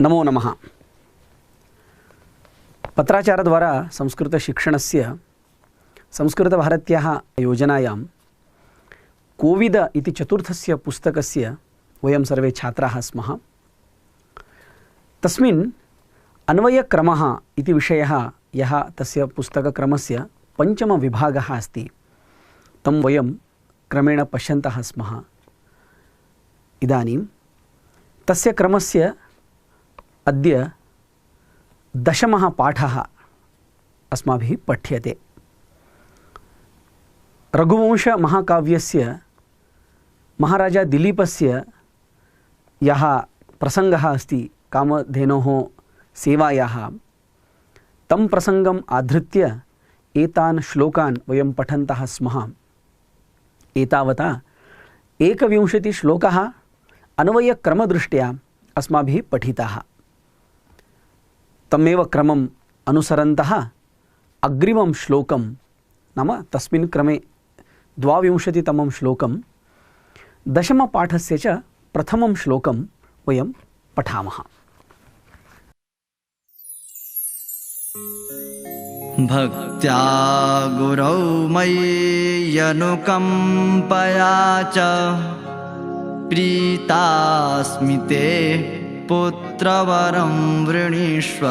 नमो नमः। पत्राचारद्वारा संस्कृतशिक्षणस्य संस्कृतभारत्याः योजनायां कोविद इति चतुर्थस्य पुस्तकस्य वयं सर्वे छात्राः स्मः। तस्मिन् अन्वयक्रमः इति विषयः यः तस्य पुस्तकक्रमस्य पञ्चमविभागः अस्ति तं वयं क्रमेण पश्यन्तः स्मः। इदानीं तस्य क्रमस्य अद्य दशमः पाठः अस्माभिः पठ्यते। रघुवंशमहाकाव्यस्य महाराजा दिलीपस्य यः प्रसङ्गः अस्ति कामधेनोः सेवायाः, तं प्रसङ्गम् आधृत्य एतान् श्लोकान् वयं पठन्तः स्मः। एतावता 21 श्लोकाः अन्वयक्रमदृष्ट्या अस्माभिः पठिताः। तमेव क्रमम् अनुसरन्तः अग्रिमं श्लोकं नाम तस्मिन् क्रमे 22तमं श्लोकं दशमपाठस्य च प्रथमं श्लोकं वयं पठामः। भक्त्या गुरौ मयि अनुकम्पया च प्रीतास्मि ते पुत्रवरं वृणीष्व।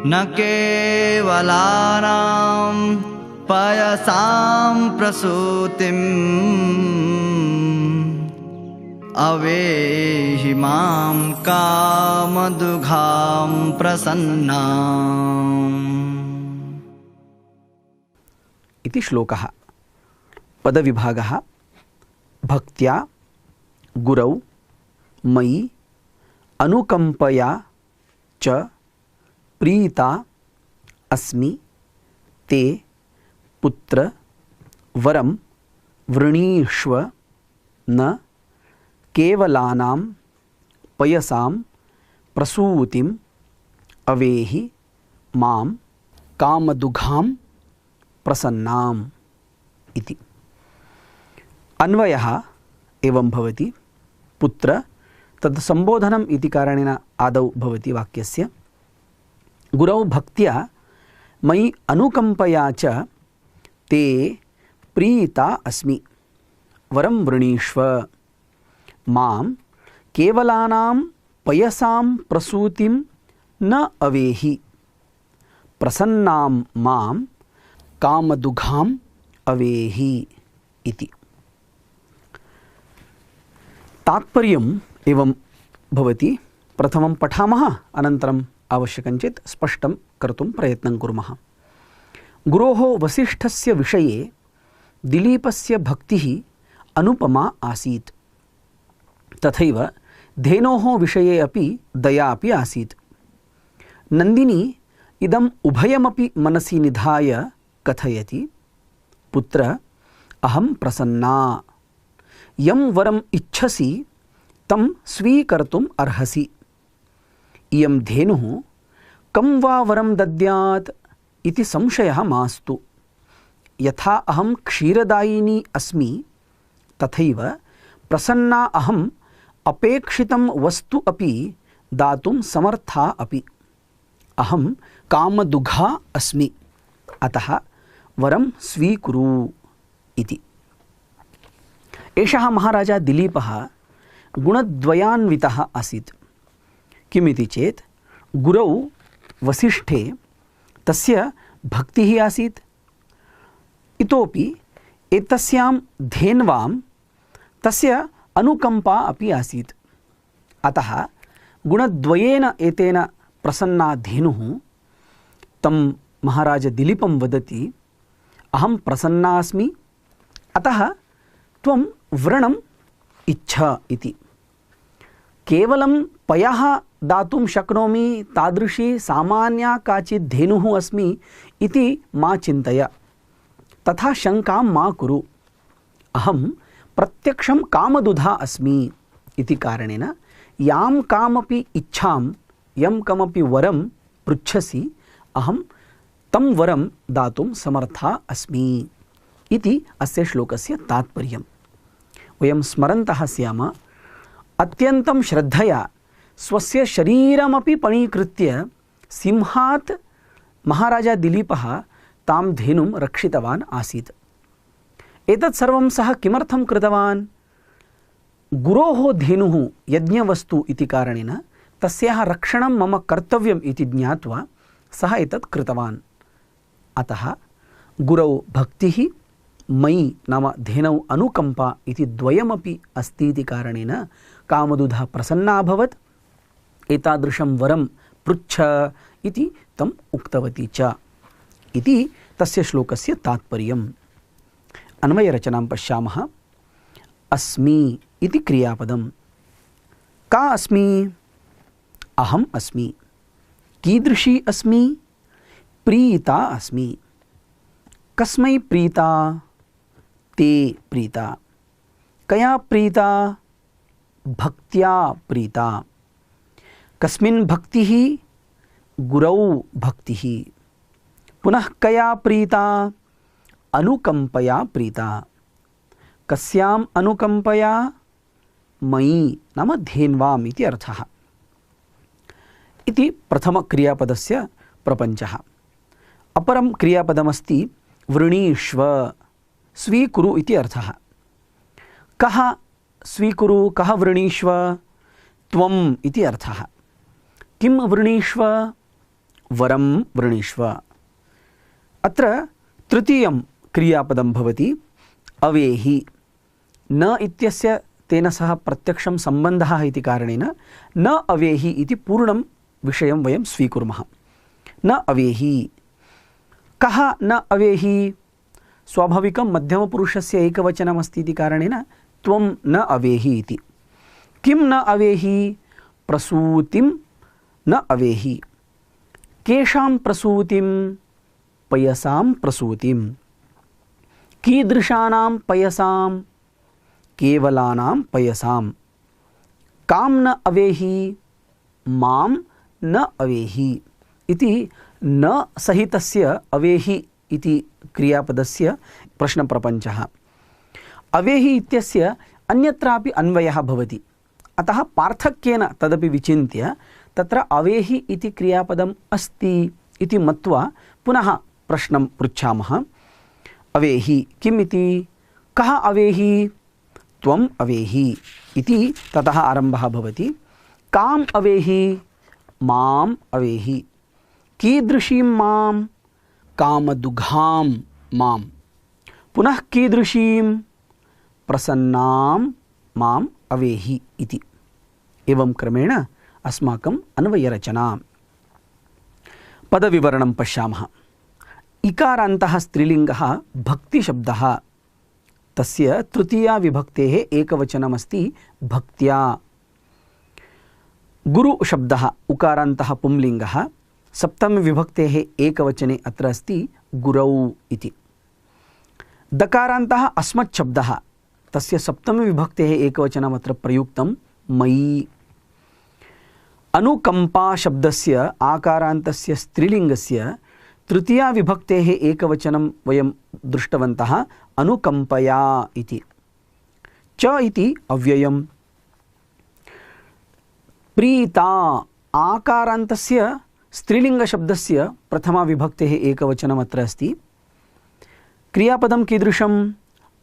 न केवलानां पयसां प्रसूतिम् अवेहि मां कामदुघां प्रसन्नाम् इति श्लोकः। पदविभागः भक्त्या गुरौ मयि अनुकम्पया च प्रीता अस्मि ते पुत्र वरं वृणीष्व। न केवलानां पयसां प्रसूतिम् अवेहि मां कामदुघां प्रसन्नाम् इति। अन्वयः एवं भवति। पुत्र तद् सम्बोधनम् इति कारणेन आदौ भवति वाक्यस्य। गुरौ भक्त्या मयि अनुकम्पया च ते प्रीता अस्मि वरं वृणीष्व। मां केवलानां पयसां प्रसूतिं न अवेहि प्रसन्नां मां कामदुघां अवेहि इति। तात्पर्यम् एवं भवति। प्रथमं पठामः, अनन्तरम् आवश्यकं चेत् स्पष्टं कर्तुं प्रयत्नं कुर्मः। गुरोः वसिष्ठस्य विषये दिलीपस्य भक्तिः अनुपमा आसीत्। तथैव धेनोः विषये अपि दया अपि आसीत्। नन्दिनी इदम् उभयमपि मनसि निधाय कथयति, पुत्र अहं प्रसन्ना। यं वरम् इच्छसि तं स्वीकर्तुम् अर्हसि। इयं धेनुः कं वा वरं दद्यात् इति संशयः मास्तु। यथा अहं क्षीरदायिनी अस्मि तथैव प्रसन्ना अहम् अपेक्षितं वस्तु अपि दातुं समर्था अपि। अहं कामदुघा अस्मि, अतः वरं स्वीकुरु इति। एषः महाराजा दिलीपः गुणद्वयान्वितः आसीत्। किमिति चेत् गुरौ वसिष्ठे तस्य भक्तिः आसीत्, इतोपि एतस्यां धेन्वां तस्य अनुकम्पा अपि आसीत्। अतः गुणद्वयेन एतेन प्रसन्ना धेनुः तं महाराज दिलीपं वदति, अहं प्रसन्ना अस्मि, अतः त्वं व्रणम् इच्छ इति। केवलं पयः दातुं शक्नोमि तादृशी सामान्या काचित् धेनुः अस्मि इति मा चिन्तय, तथा शङ्कां मा कुरु। अहं प्रत्यक्षं कामदुधा अस्मि इति कारणेन यां कामपि इच्छां, यं कमपि वरं पृच्छसि, अहं तं वरं दातुं समर्था अस्मि इति अस्य श्लोकस्य तात्पर्यम्। वयं स्मरन्तः स्याम, अत्यन्तं श्रद्धया स्वस्य शरीरमपि पणीकृत्य सिंहात् महाराजा दिलीपः तां धेनुं रक्षितवान् आसीत्। एतत् सर्वं सः किमर्थं कृतवान्? गुरोः धेनुः यज्ञवस्तु इति कारणेन तस्याः रक्षणं मम कर्तव्यम् इति ज्ञात्वा सः एतत् कृतवान्। अतः गुरौ भक्तिः, मयि नाम धेनौ अनुकम्पा इति द्वयमपि अस्ति इति कारणेन कामदूतः प्रसन्ना अभवत्। एतादृशं वरं पृच्छ इति तम् उक्तवती च इति तस्य श्लोकस्य तात्पर्यम्। अन्वयरचनां पश्यामः। अस्मि इति क्रियापदं। का अस्मि? अहम् अस्मि। कीदृशी अस्मि? प्रीता अस्मि। कस्मै प्रीता? ते प्रीता। कया प्रीता? भक्त्या प्रीता। कस्मिन् भक्तिः? गुरौ भक्तिः। पुनः कया प्रीता? अनुकंपया प्रीता। कस्याम् अनुकंपया? मयि नाम धेन्वाम् इति अर्थः। इति प्रथमक्रियापदस्य प्रपञ्चः। अपरं क्रियापदमस्ति वृणीष्व, स्वीकुरु इति अर्थः। कः स्वीकुरु, कः वृणीष्व? त्वम् इति अर्थः। किं वृणीष्व? वरं वृणीष्व। अत्र तृतीयं क्रियापदं भवति अवेहि। न इत्यस्य तेन सह प्रत्यक्षं सम्बन्धः इति कारणेन न अवेहि इति पूर्णं विषयं वयं स्वीकुर्मः। न अवेहि। कः न अवेहि? स्वाभाविकं मध्यमपुरुषस्य एकवचनमस्ति इति कारणेन त्वं न अवेहि इति। किं न अवेहि? प्रसूतिं न अवेहि। केषां प्रसूतिं? पयसां प्रसूतिं। कीदृशानां पयसां? केवलानां पयसां। कां न अवेहि? मां न अवेहि इति न सहितस्य अवेहि इति क्रियापदस्य प्रश्नप्रपञ्चः। अवेहि इत्यस्य अन्यत्रापि अन्वयः भवति। अतः पार्थक्येन तदपि विचिन्त्य तत्र अवेहि इति क्रियापदम् अस्ति इति मत्वा पुनः प्रश्नं पृच्छामः। अवेहि किम् इति? कः अवेहि? त्वम् अवेहि इति ततः आरम्भः भवति। काम् अवेहि? माम् अवेहि। कीदृशीं मां? कामदुघां मां। पुनः कीदृशीं? प्रसन्नां माम् अवेहि इति। एवं क्रमेण अस्माकम् अन्वयरचना। पदविवरणं पश्यामः। इकारान्तः स्त्रीलिङ्गः भक्तिशब्दः। तस्य तृतीया विभक्तेः एकवचनमस्ति भक्त्या। गुरुशब्दः उकारान्तः पुंलिङ्गः। सप्तमविभक्तेः एकवचने अत्र अस्ति गुरौ इति। दकारान्तः अस्मच्छब्दः। तस्य सप्तमविभक्तेः एकवचनम् अत्र प्रयुक्तं मयि। अनुकंपा शब्दस्य आकारान्तस्य स्त्रीलिङ्गस्य तृतीया विभक्तेः एकवचनं वयं दृष्टवन्तः अनुकंपया इति। च इति अव्ययम्। प्रीता आकारान्तस्य स्त्रीलिङ्गशब्दस्य प्रथमा विभक्तेः एकवचनम् अत्र अस्ति। क्रियापदं कीदृशम्?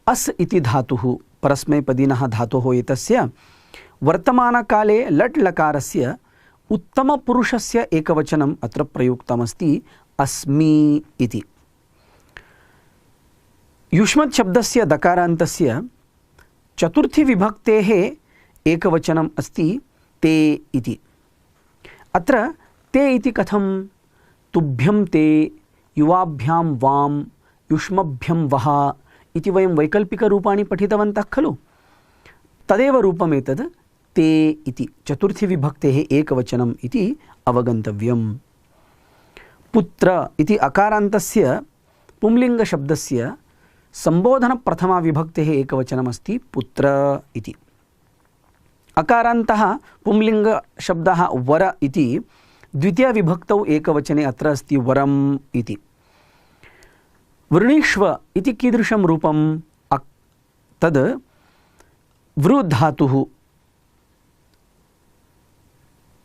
अस् इति धातुः परस्मैपदिनः धातोः एतस्य वर्तमानकाले लट् लकारस्य उत्तमपुरुषस्य एकवचनम् अत्र प्रयुक्तमस्ति अस्मि इति। युष्मत् शब्दस्य दकारान्तस्य चतुर्थी विभक्तेः एकवचनम् अस्ति ते इति। अत्र ते इति कथं? तुभ्यं ते, युवाभ्यां वां, युष्मभ्यं वः इति वयं वैकल्पिकरूपाणि पठितवन्तः खलु। तदेव रूपमेतद् ते इति चतुर्थी विभक्तेः एकवचनम् इति अवगन्तव्यम्। पुत्र इति अकारान्तस्य पुंलिङ्गशब्दस्य सम्बोधनप्रथमा विभक्तेः एकवचनमस्ति पुत्र इति। अकारान्तः पुंलिङ्गशब्दः वर इति द्वितीया विभक्तौ एकवचने अत्र अस्ति वरम् इति। वृणीष्व इति कीदृशं रूपं? तद् वृधातुः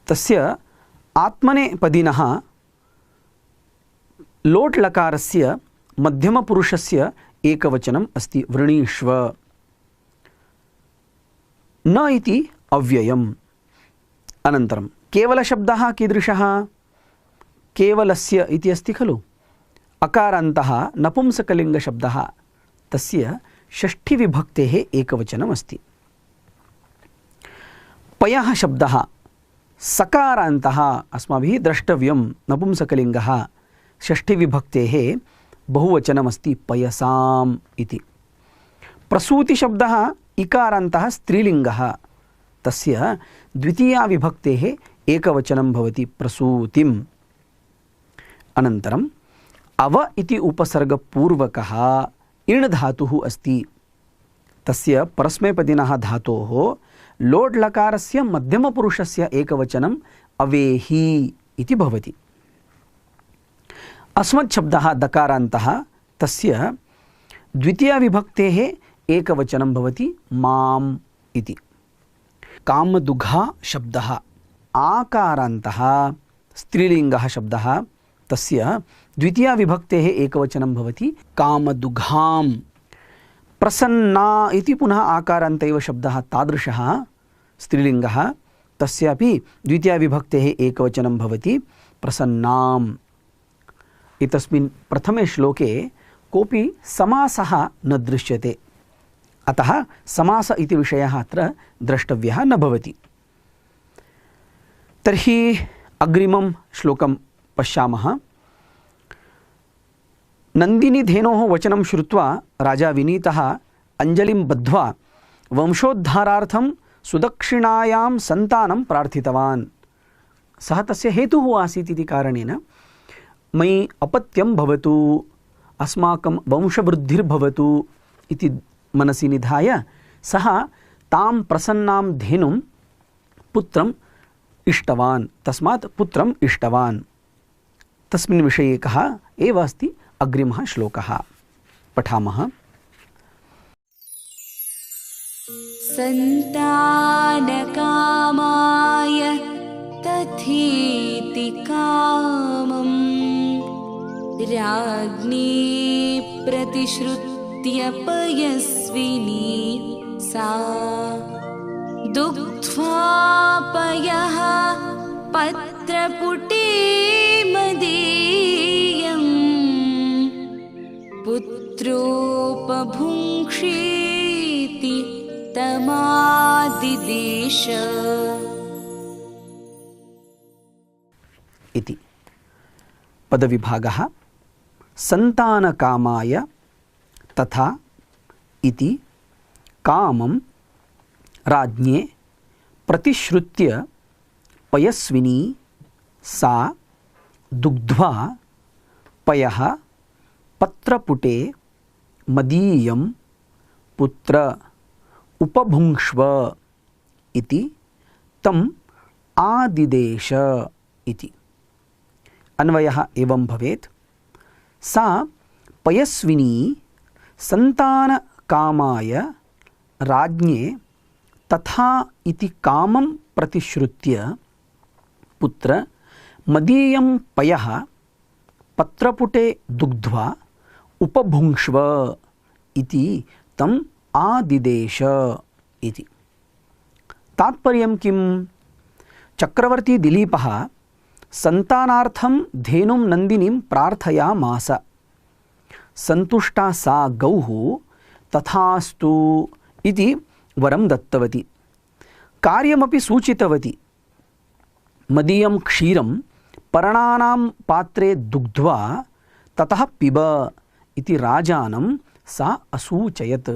तस्य आत्मनेपदिनः लोट् लकारस्य मध्यमपुरुषस्य एकवचनम् अस्ति वृणीष्व। न इति अव्ययम्। अनन्तरं केवलशब्दः कीदृशः? केवलस्य इति अस्ति खलु, अकारान्तः नपुंसकलिङ्गशब्दः, तस्य षष्ठीविभक्तेः एकवचनम् अस्ति। पयः शब्दः सकारान्तः, अस्माभिः द्रष्टव्यं, नपुंसकलिङ्गः, षष्ठीविभक्तेः बहुवचनमस्ति पयसाम् इति। प्रसूतिशब्दः इकारान्तः स्त्रीलिङ्गः, तस्य द्वितीयाविभक्तेः एकवचनं भवति प्रसूतिम्। अनन्तरम् अव इति उपसर्गपूर्वकः इण् धातुः अस्ति, तस्य परस्मैपदिनः धातोः लोट् लकारस्य मध्यमपुरुषस्य एकवचनम् अवेहि इति भवति। अस्मच्छब्दः दकारान्तः, तस्य द्वितीयाविभक्तेः एकवचनं भवति माम् इति। कामदुघा शब्दः आकारान्तः स्त्रीलिङ्गः शब्दः, तस्य द्वितीयाविभक्तेः एकवचनं भवति कामदुघाम्। प्रसन्ना इति पुनः आकारान्त एव शब्दः, तादृशः स्त्रीलिङ्गः, तस्यापि द्वितीयाविभक्तेः एकवचनं भवति प्रसन्नाम्। एतस्मिन् प्रथमे श्लोके कोऽपि समासः न दृश्यते, अतः समास इति विषयः अत्र द्रष्टव्यः न भवति। तर्हि अग्रिमं श्लोकं पश्यामः। नन्दिनीधेनोः वचनं श्रुत्वा राजा विनीतः अञ्जलिं बद्ध्वा वंशोद्धारार्थं सुदक्षिणायां सन्तानं प्रार्थितवान्। सः तस्य हेतुः आसीत् इति कारणेन मयि अपत्यं भवतु, अस्माकं वंशवृद्धिर्भवतु इति मनसि निधाय सः तां प्रसन्नां धेनुं पुत्रम् इष्टवान्, तस्मात् पुत्रम् इष्टवान्। तस्मिन् विषये कः एव अस्ति अग्रिमः श्लोकः, पठामः। सन्तानकामाय तथेति कामम् राज्ञी प्रतिश्रुत्य पयस्विनी सा दुग्ध्वा पयः पत्रपुटे मदीयम् पुत्रोपभुङ्क्षेति तमादिदेश इति। पदविभागः सन्तानकामाय तथा इति कामं राज्ञे प्रतिश्रुत्य पयस्विनी सा दुग्ध्वा पयः पत्रपुटे मदीयं पुत्र उपभुङ्क्ष्व इति तम् आदिदेश इति। अन्वयः एवं भवेत्। सा पयस्विनी सन्तानकामाय राज्ञे तथा इति कामं प्रतिश्रुत्य पुत्र मदीयं पयः पत्रपुटे दुग्ध्वा उपभुङ्क्ष्व इति तम् आदिदेश इति। तात्पर्यं किम्? चक्रवर्ती दिलीपः सन्तानार्थं धेनुं नन्दिनीं प्रार्थयामास। सन्तुष्टा सा गौः तथास्तु इति वरं दत्तवती, कार्यमपि सूचितवती। मदीयं क्षीरं पर्णानां पात्रे दुग्ध्वा ततः पिब इति राजानं सा असूचयत्।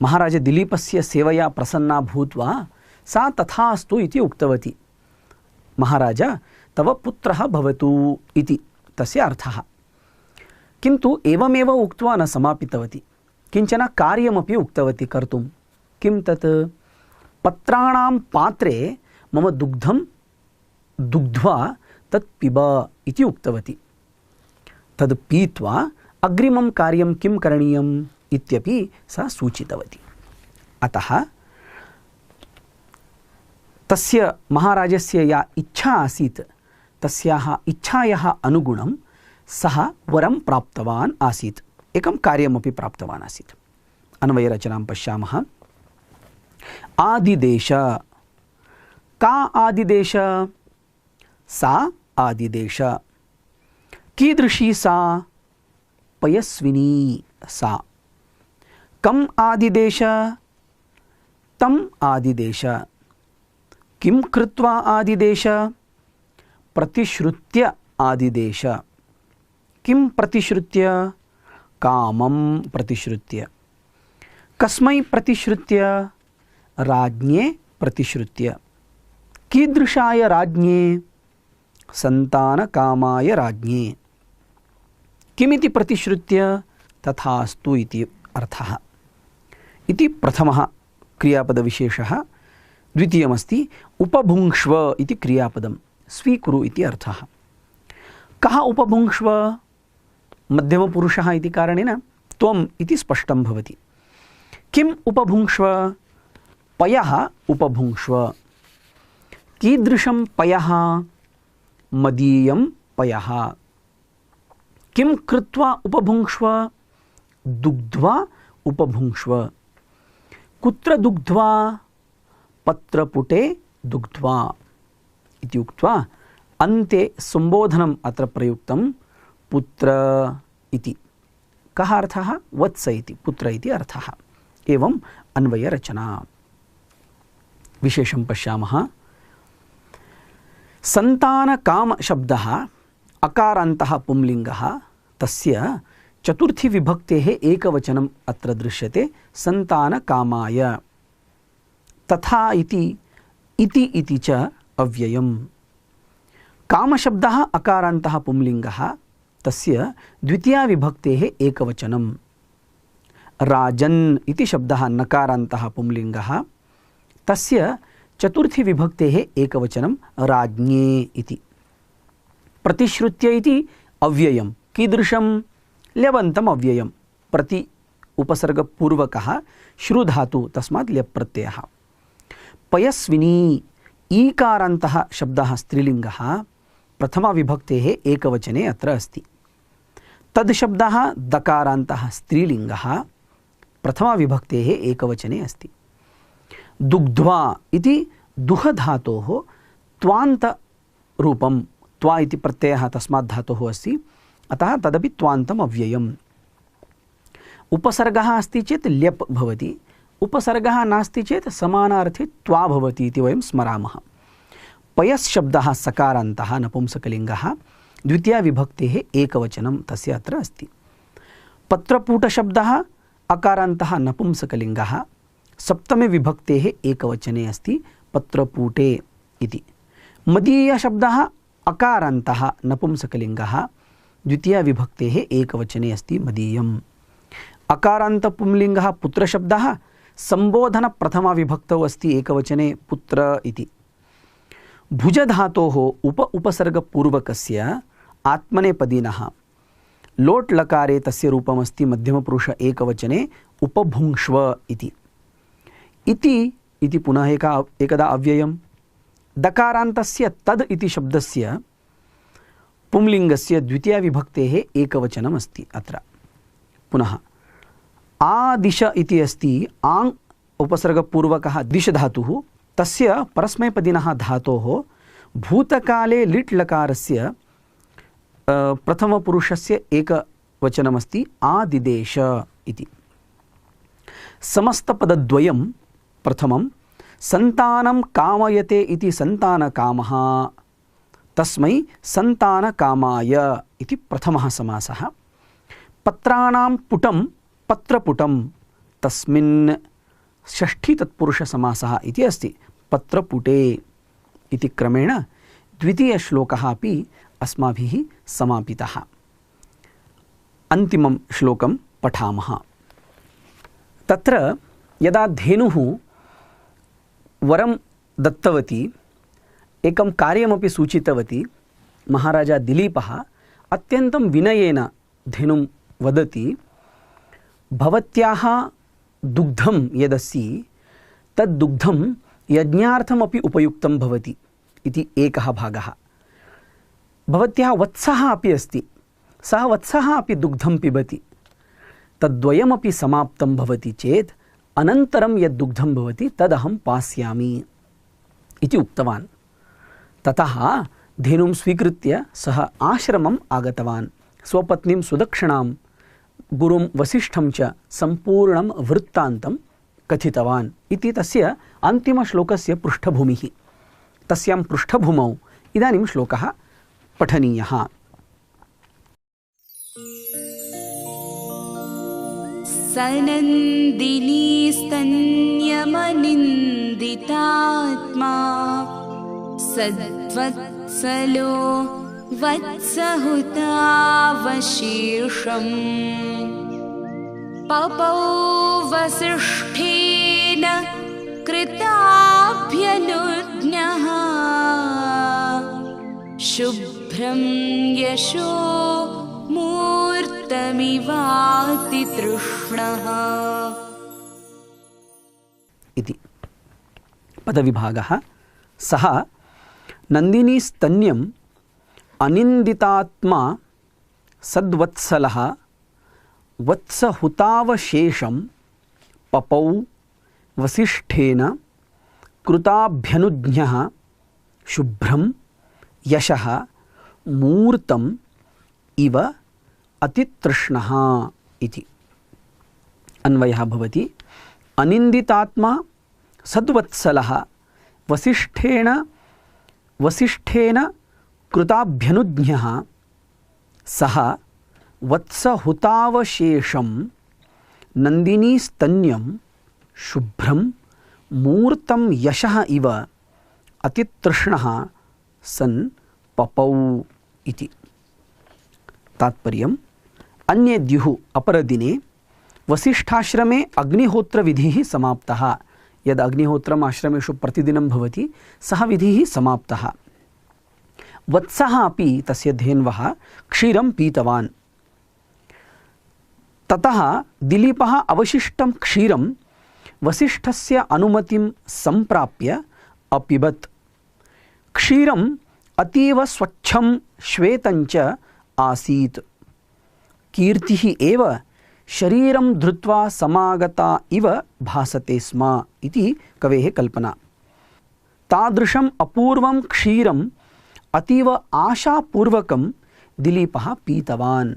महाराज दिलीपस्य सेवया प्रसन्ना भूत्वा सा तथास्तु इति उक्तवती। महाराज तव पुत्रः भवतु इति तस्य अर्थः। किन्तु एवमेव उक्त्वा न समापितवती, किञ्चन कार्यमपि उक्तवती कर्तुं। किं तत्? पत्राणां पात्रे मम दुग्धं दुग्ध्वा तत् पिब इति उक्तवती। तद् पीत्वा अग्रिमं कार्यं किं करणीयम् इत्यपि सा सूचितवती। अतः तस्य महाराजस्य या इच्छा आसीत् तस्याः इच्छायाः अनुगुणं सः वरं प्राप्तवान् आसीत्, एकं कार्यमपि प्राप्तवान् आसीत्। अन्वयरचनां पश्यामः। आदिदेश, का आदिदेश? सा आदिदेश। कीदृशी सा? पयस्विनी सा। कम् आदिदेश? तम् आदिदेश। किं कृत्वा आदिदेश? प्रतिश्रुत्य आदिदेश। किं प्रतिश्रुत्य? कामं प्रतिश्रुत्य। कस्मै प्रतिश्रुत्य? राज्ञे प्रतिश्रुत्य। कीदृशाय राज्ञे? सन्तानकामाय राज्ञे। किमिति प्रतिश्रुत्य? तथास्तु इति अर्थः। इति प्रथमः क्रियापदविशेषः। द्वितीयमस्ति उपभुङ्क्ष्व इति क्रियापदं, स्वीकुरु इति अर्थः। कः उपभुङ्क्ष्व? मध्यमपुरुषः इति कारणेन त्वम् इति स्पष्टं भवति। किम् उपभुङ्क्ष्व? पयः उपभुङ्क्ष्व। कीदृशं पयः? मदीयं पयः। किं कृत्वा उपभुङ्क्ष्व? दुग्ध्वा उपभुङ्क्ष्व। कुत्र दुग्ध्वा? पत्रपुटे दुग्ध्वा इति उक्त्वा अन्ते संबोधनम् अत्र प्रयुक्तं, पुत्र इति। कः अर्थः? वत्स इति, पुत्र इति अर्थः। एवम् अन्वयरचना। विशेषं पश्यामः। सन्तानकाम शब्दः अकारान्तः पुंलिङ्गः, तस्य चतुर्थी विभक्तेः एकवचनम् अत्र दृश्यते, सन्तानकामाय। तथा इति च अव्ययम्। कामशब्दः अकारान्तः पुंलिङ्गः, तस्य द्वितीया विभक्तेः एकवचनं। राजन् इति शब्दः नकारान्तः पुंलिङ्गः, तस्य चतुर्थी विभक्तेः एकवचनं राज्ञे इति। प्रतिश्रुत्य इति अव्ययं। कीदृशं? ल्यबन्तम् अव्ययं। प्रति उपसर्गपूर्वकः श्रुधातु, तस्मात् ल्यप् प्रत्ययः। पयस्विनी ईकारान्तः शब्दः स्त्रीलिङ्गः, प्रथमाविभक्तेः एकवचने अत्र अस्ति। तद् शब्दः दकारान्तः स्त्रीलिङ्गः, प्रथमाविभक्तेः एकवचने अस्ति। दुग्ध्वा इति दुहधातोः त्वान्तरूपं, त्वा इति प्रत्ययः तस्मात् धातोः अस्ति, अतः तदपि त्वान्तम् अव्ययम्। उपसर्गः अस्ति चेत् ल्यप् भवति, उपसर्गः नास्ति चेत् समानार्थे त्वा भवति इति वयं स्मरामः। पयस् शब्दः सकारान्तः नपुंसकलिङ्गः, द्वितीया विभक्तेः एकवचनं तस्य अत्र अस्ति। पत्रपूटशब्दः अकारान्तः नपुंसकलिङ्गः, सप्तमे विभक्तेः एकवचने अस्ति, पत्रपूटे इति। मदीयशब्दः अकारान्तः नपुंसकलिङ्गः, द्वितीया विभक्तेः एकवचने अस्ति, मदीयम्। अकारान्तपुंलिङ्गः पुत्रशब्दः संबोधनप्रथमाविभक्तौ अस्ति, एकवचने पुत्र इति। भुजधातोः उपसर्गपूर्वकस्य आत्मनेपदिनः लोट् लकारे तस्य रूपमस्ति, मध्यमपुरुष एकवचने उपभुङ्क्ष्व इति। इति पुनः एकदा अव्ययम्। दकारान्तस्य तद् इति शब्दस्य पुंलिङ्गस्य द्वितीया विभक्तेः एकवचनम् अस्ति अत्र। पुनः आदिश इति अस्ति, आङ् उपसर्गपूर्वकः दिश धातुः, तस्य परस्मैपदिनः धातोः भूतकाले लिट् लकारस्य प्रथमपुरुषस्य एकवचनमस्ति, आदिदेश इति। समस्तपदद्वयं प्रथमं सन्तानं कामयते इति सन्तानकामः, तस्मै सन्तानकामाय इति प्रथमः समासः। पत्राणां पुटं पत्रपुटं, तस्मिन् षष्ठी तत्पुरुषसमासः इति अस्ति, पत्रपुटे इति क्रमेण द्वितीयश्लोकः अपि अस्माभिः समापितः। अन्तिमं श्लोकं पठामः। तत्र यदा धेनुः वरं दत्तवती, एकं कार्यमपि सूचितवती, महाराजा दिलीपः अत्यन्तं विनयेन धेनुं वदति, भवत्याः दुग्धं यदस्ति तद् दुग्धं यज्ञार्थमपि उपयुक्तं भवति इति एकः भागः। भवत्याः वत्सः अपि अस्ति, सः वत्सः अपि दुग्धं पिबति, तद्वयमपि समाप्तं भवति चेत् अनन्तरं यद् दुग्धं भवति तदहं पास्यामि इति उक्तवान्। ततः धेनुं स्वीकृत्य सः आश्रमम् आगतवान्, स्वपत्नीं सुदक्षिणां गुरुं वसिष्ठं च सम्पूर्णं वृत्तान्तं कथितवान् इति तस्य अन्तिमश्लोकस्य पृष्ठभूमिः। तस्यां पृष्ठभूमौ इदानीं श्लोकः पठनीयः। सनन्दिनी स्तन्यमनिन्दितात्मा सद्वत्सलो वत्सहुतावशेषम् पपौ वसिष्ठेन कृताभ्यनुज्ञः शुभ्रं यशो मूर्तमिवाति तृष्णः इति पदविभागः। सः नन्दिनी स्तन्यम् अनिन्दितात्मा सद्वत्सलः वत्सहुतावशेषं पपौ वसिष्ठेन कृताभ्यनुज्ञः शुभ्रं यशः मूर्तम् इव अतितृष्णः इति। अन्वयः भवति अनिन्दितात्मा सद्वत्सलः वसिष्ठेन कृताभ्यनुज्ञः सः वत्सहुतावशेषं नन्दिनीस्तन्यं शुभ्रं मूर्तं यशः इव अतितृष्णः सन् पपौ इति। तात्पर्यम् अन्येद्युः अपरदिने वसिष्ठाश्रमे अग्निहोत्रविधिः समाप्तः। यद् अग्निहोत्रम् आश्रमेषु प्रतिदिनं भवति सः विधिः समाप्तः। वत्सः अपि तस्य धेन्वः क्षीरं पीतवान्। ततः दिलीपः अवशिष्टं क्षीरं वसिष्ठस्य अनुमतिं सम्प्राप्य अपिबत्। क्षीरम् अतीव स्वच्छं श्वेतञ्च आसीत्। कीर्तिः एव शरीरं धृत्वा समागता इव भासते स्म इति कवेः कल्पना। तादृशम् अपूर्वं क्षीरम् अतीव आशापूर्वकं दिलीपः पीतवान्।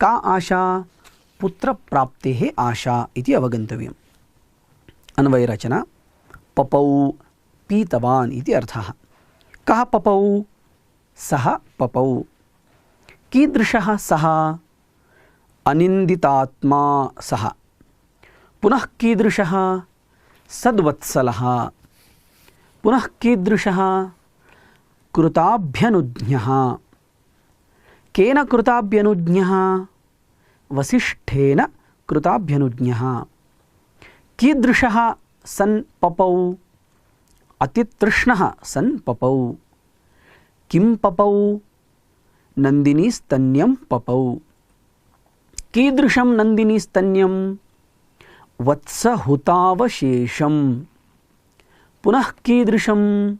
का आशा? पुत्रप्राप्तेः आशा इति अवगन्तव्यम्। अन्वयरचना पपौ पीतवान् इति अर्थः। कः पपौ? सः पपौ। कीदृशः सः? अनिन्दितात्मा सः। पुनः कीदृशः? सद्वत्सलः। पुनः कीदृशः? कृताभ्यनुज्ञः। केन कृताभ्यनुज्ञः? वसिष्ठेन कृताभ्यनुज्ञः। कीदृशः सन् पपौ? अतितृष्णः सन् पपौ। किं पपौ? नन्दिनीस्तन्यं पपौ। कीदृशं नन्दिनीस्तन्यं? वत्सहुतावशेषं। पुनः कीदृशं?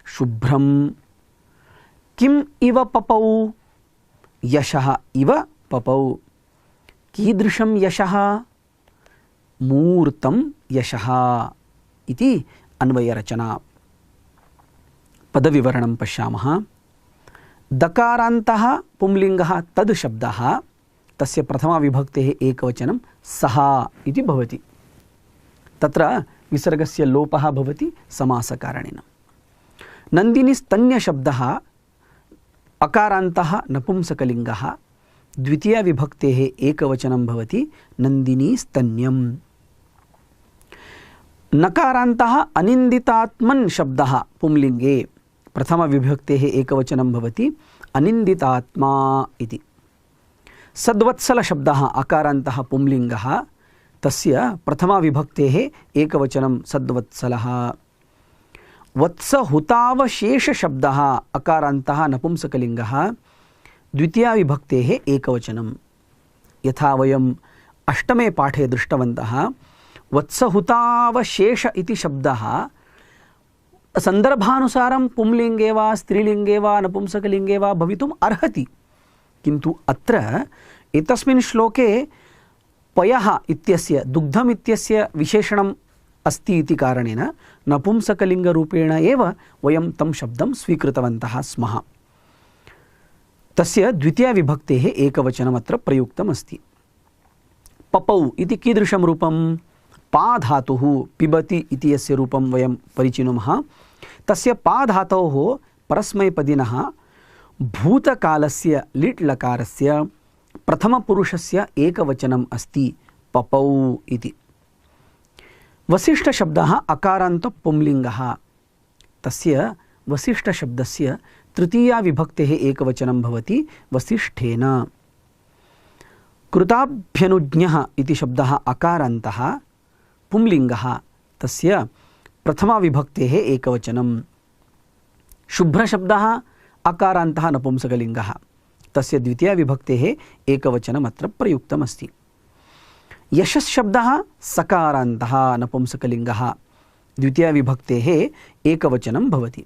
शुभ्रं। किम् इव पपौ? यशः इव पपौ। कीदृशं यशः? मूर्तं यशः इति अन्वयरचना। पदविवरणं पश्यामः। दकारान्तः पुंलिङ्गः तद् शब्दः तस्य प्रथमाविभक्तेः एकवचनं सः इति भवति। तत्र विसर्गस्य लोपः भवति समासकारणेन। नन्दिनीस्तन्यशब्दः अकारान्तः नपुंसकलिङ्गः द्वितीयाविभक्तेः एकवचनं भवति नन्दिनीस्तन्यम्। नकारान्तः अनिन्दितात्मन् शब्दः पुंलिङ्गे प्रथमविभक्तेः एकवचनं भवति अनिन्दितात्मा इति। सद्वत्सलशब्दः अकारान्तः पुंलिङ्गः तस्य प्रथमाविभक्तेः एकवचनं सद्वत्सलः। वत्सहुतावशेषशब्दः अकारान्तः नपुंसकलिङ्गः द्वितीयाविभक्तेः एकवचनं। यथा वयम् अष्टमे पाठे दृष्टवन्तः वत्सहुतावशेष इति शब्दः सन्दर्भानुसारं पुंलिङ्गे वा स्त्रीलिङ्गे वा नपुंसकलिङ्गे वा भवितुम् अर्हति, किन्तु अत्र एतस्मिन् श्लोके पयः इत्यस्य दुग्धम् इत्यस्य विशेषणम् अस्ति इति कारणेन नपुंसकलिङ्गरूपेण एव वयं तं शब्दं स्वीकृतवन्तः स्मः। तस्य द्वितीयाविभक्तेः एकवचनमत्र प्रयुक्तमस्ति। पपौ इति कीदृशं रूपं? पा धातुः पिबति इति यस्य रूपं वयं परिचिनुमः, तस्य पा धातोः परस्मैपदिनः भूतकालस्य लिट् लकारस्य प्रथमपुरुषस्य एकवचनम् अस्ति पपौ इति। वसिष्ठशब्दः अकारान्तपुंलिङ्गः, तस्य वसिष्ठशब्दस्य तृतीयाविभक्तेः एकवचनं भवति वसिष्ठेन। कृताभ्यनुज्ञः इति शब्दः अकारान्तः पुंलिङ्गः, तस्य प्रथमाविभक्तेः एकवचनं। शुभ्रशब्दः अकारान्तः नपुंसकलिङ्गः, तस्य द्वितीयाविभक्तेः एकवचनमत्र प्रयुक्तमस्ति। यशश्शब्दः सकारान्तः नपुंसकलिङ्गः, द्वितीयाविभक्तेः एकवचनं भवति।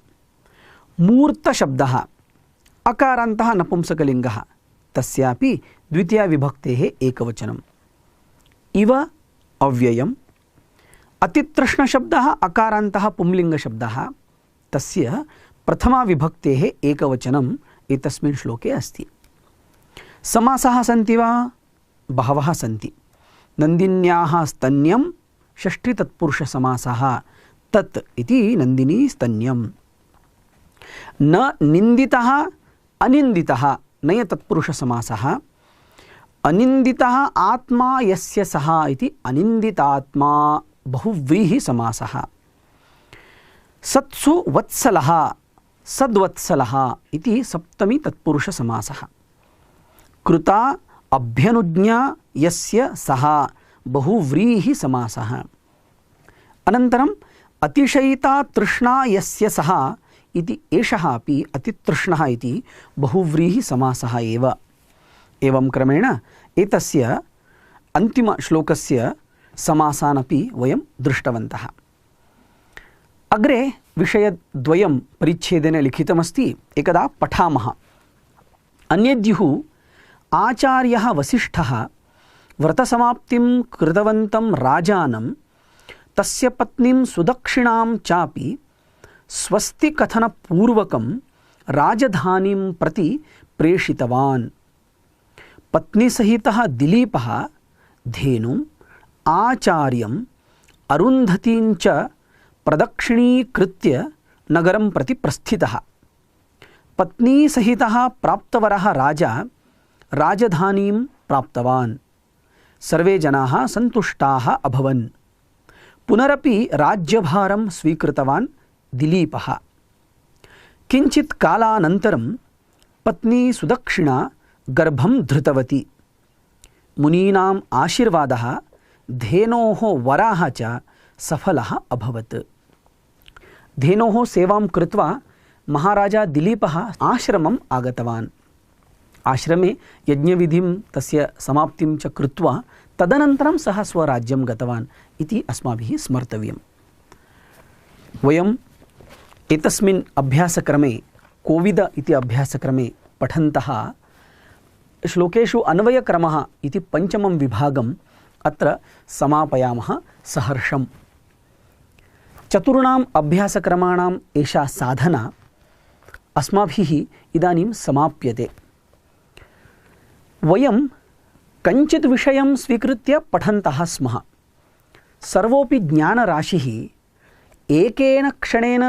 मूर्तशब्दः अकारान्तः नपुंसकलिङ्गः, तस्यापि द्वितीयाविभक्तेः एकवचनम्। इव अव्ययम्। अतितृष्णशब्दः अकारान्तः पुंलिङ्गशब्दः, तस्य प्रथमाविभक्तेः एकवचनम् एतस्मिन् श्लोके अस्ति। समासाः सन्ति वा? बहवः सन्ति। नन्दिन्याः स्तन्यं षष्ठीतत्पुरुषसमासः, तत् इति नन्दिनी स्तन्यम्। न निन्दितः अनिन्दितः नयतत्पुरुषसमासः। अनिन्दितः आत्मा यस्य सः इति अनिन्दितात्मा बहुव्रीहिसमासः। सत्सु वत्सलः सद्वत्सलः इति सप्तमी तत्पुरुषसमासः। कृता अभ्यनुज्ञा यस्य सः बहुव्रीहिसमासः। अनन्तरम् अतिशयिता तृष्णा यस्य सः इति एषः अपि अतितृष्णः इति बहुव्रीहिसमासः एव। एवं क्रमेण एतस्य अन्तिमश्लोकस्य समासानपि वयं दृष्टवन्तः। अग्रे विषयद्वयं परिच्छेदेन लिखितमस्ति, एकदा पठामः। अन्यद्युः आचार्यः वसिष्ठः व्रतसमाप्तिं कृतवन्तं राजानं तस्य पत्नीं सुदक्षिणां चापि स्वस्तिकथनपूर्वकं राजधानीं प्रति प्रेषितवान्। पत्नीसहितः दिलीपः धेनुम् आचार्यम् अरुन्धतीं च प्रदक्षिणीकृत्य नगरं प्रति प्रस्थितः। पत्नीसहितः प्राप्तवरः राजा राजधानीं प्राप्तवान्। सर्वे जनाः सन्तुष्टाः अभवन्। पुनरपि राज्यभारं स्वीकृतवान् दिलीपः। किञ्चित् कालानन्तरं पत्नी सुदक्षिणा गर्भं धृतवती। मुनीनाम् आशीर्वादः धेनोः वराः च सफलः अभवत्। धेनोः सेवां कृत्वा महाराजा दिलीपः आश्रमम् आगतवान्। आश्रमे यज्ञविधिं तस्य समाप्तिं च कृत्वा तदनन्तरं सः स्वराज्यं गतवान् इति अस्माभिः स्मर्तव्यम्। वयम् एतस्मिन् अभ्यासक्रमे कोविद इति अभ्यासक्रमे पठन्तः श्लोकेषु अन्वयक्रमः इति पञ्चमं विभागम् अत्र समापयामः सहर्षम्। चतुर्णाम् अभ्यासक्रमाणाम् एषा साधना अस्माभिः इदानीं समाप्यते। वयं कञ्चित् विषयं स्वीकृत्य पठन्तः स्मः। सर्वोऽपि ज्ञानराशिः एकेन क्षणेन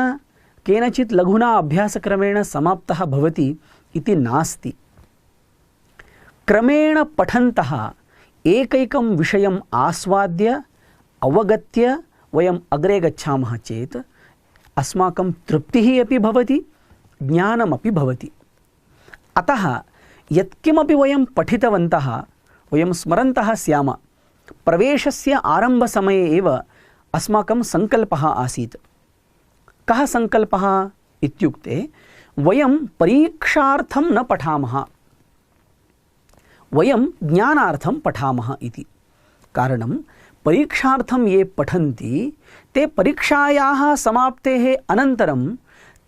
केनचित् लघुना अभ्यासक्रमेण समाप्तः भवति इति नास्ति। क्रमेण पठन्तः एकैकं विषयम् आस्वाद्य अवगत्य वयम् अग्रे गच्छामः चेत् अस्माकं तृप्तिः अपि भवति, ज्ञानमपि भवति। अतः यत्किमपि वयं पठितवन्तः वयं स्मरन्तः स्याम। प्रवेशस्य आरम्भसमये एव अस्माकं सङ्कल्पः आसीत्। कः सङ्कल्पः इत्युक्ते वयं परीक्षार्थं न पठामः, वयं ज्ञानार्थं पठामः इति। कारणं परीक्षार्थं ये पठन्ति ते परीक्षायाः समाप्तेः अनन्तरं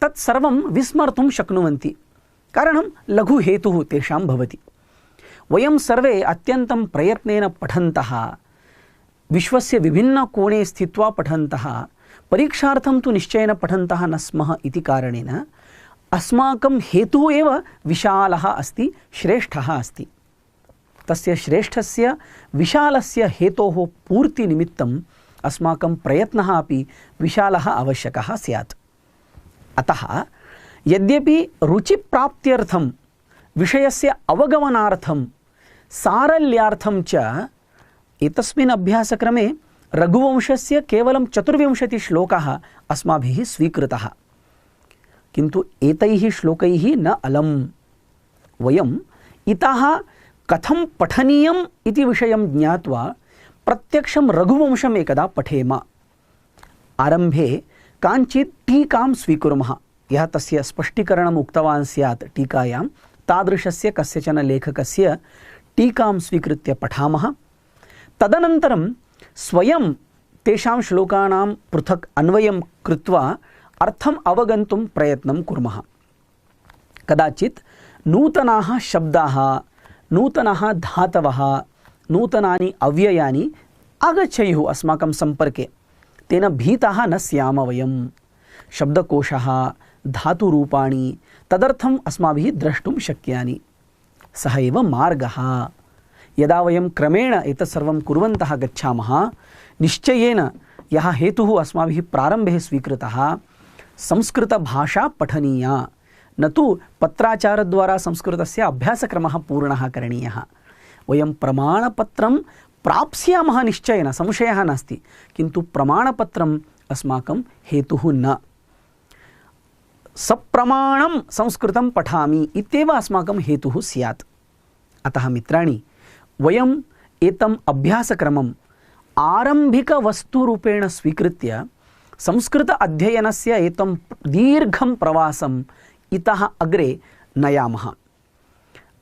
तत्सर्वं विस्मर्तुं शक्नुवन्ति। कारणं लघुहेतुः तेषां भवति। वयं सर्वे अत्यन्तं प्रयत्नेन पठन्तः, विश्वस्य विभिन्नकोणे स्थित्वा पठन्तः, परीक्षार्थं तु निश्चयेन पठन्तः न स्मः इति कारणेन अस्माकं हेतुः एव विशालः अस्ति, श्रेष्ठः अस्ति। तस्य श्रेष्ठस्य विशालस्य हेतोः पूर्तिनिमित्तम् अस्माकं प्रयत्नः अपि विशालः आवश्यकः स्यात्। अतः यद्यपि रुचिप्राप्त्यर्थं, विषयस्य अवगमनार्थं, सारल्यार्थं च एतस्मिन् अभ्यासक्रमे रघुवंशस्य केवलं 24 श्लोकाः अस्माभिः स्वीकृतः, किन्तु एतैः श्लोकैः न अलम्। वयम् इतः कथं पठनीयम् इति विषयं ज्ञात्वा प्रत्यक्षं रघुवंशम् एकदा पठेम। आरम्भे काञ्चित् टीकां स्वीकुर्मः। यः तस्य स्पष्टीकरणम् उक्तवान् स्यात् टीकायां, तादृशस्य कस्यचन लेखकस्य टीकां स्वीकृत्य पठामः। तदनन्तरं स्वयं तेषां श्लोकानां पृथक् अन्वयं कृत्वा अर्थम् अवगन्तुं प्रयत्नं कुर्मः। कदाचित् नूतनाः शब्दाः, नूतनाः धातवः, नूतनानि अव्ययानि आगच्छेयुः अस्माकं सम्पर्के। तेन भीताः न स्याम वयं। शब्दकोशः, धातुरूपाणि तदर्थम् अस्माभिः द्रष्टुं शक्यानि। सः एव मार्गः। यदा वयं क्रमेण एतत् सर्वं कुर्वन्तः गच्छामः, निश्चयेन यः हेतुः अस्माभिः प्रारम्भे स्वीकृतः, संस्कृतभाषा पठनीया, न तु पत्राचारद्वारा संस्कृतस्य अभ्यासक्रमः पूर्णः करणीयः। वयं प्रमाणपत्रं प्राप्स्यामः निश्चयेन, संशयः नास्ति, किन्तु प्रमाणपत्रम् अस्माकं हेतुः न। सप्रमाणं संस्कृतं पठामि इत्येव अस्माकं हेतुः स्यात्। अतः मित्राणि, वयम् एतम् अभ्यासक्रमम् आरम्भिकवस्तुरूपेण स्वीकृत्य संस्कृत अध्ययनस्य एतं दीर्घं प्रवासम् इतः अग्रे नयामः।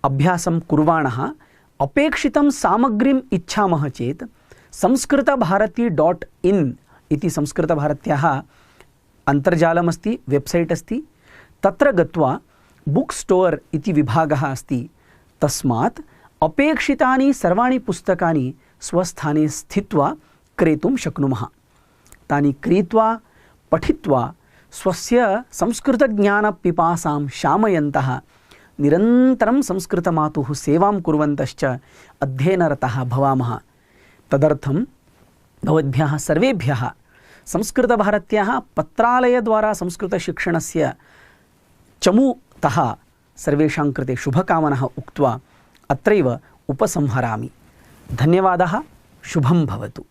अभ्यासं कुर्वाणः अपेक्षितं सामग्रीम् इच्छामः चेत् samskritabharati.in इति संस्कृतभारत्याः अन्तर्जालमस्ति, वेब्सैट् अस्ति। तत्र गत्वा बुक् स्टोर् इति विभागः अस्ति। तस्मात् अपेक्षितानि सर्वाणि पुस्तकानि स्वस्थाने स्थित्वा क्रेतुं शक्नुमः। तानि क्रीत्वा पठित्वा स्वस्य संस्कृतज्ञानपिपासां शामयन्तः निरन्तरं संस्कृतमातुः सेवां कुर्वन्तश्च अध्ययनरतः भवामः। तदर्थं भवद्भ्यः सर्वेभ्यः संस्कृतभारत्याः पत्रालयद्वारा संस्कृतशिक्षणस्य चमूतः सर्वेषां कृते शुभकामनाः उक्त्वा अत्रैव उपसंहरामि। धन्यवादः। शुभं भवतु।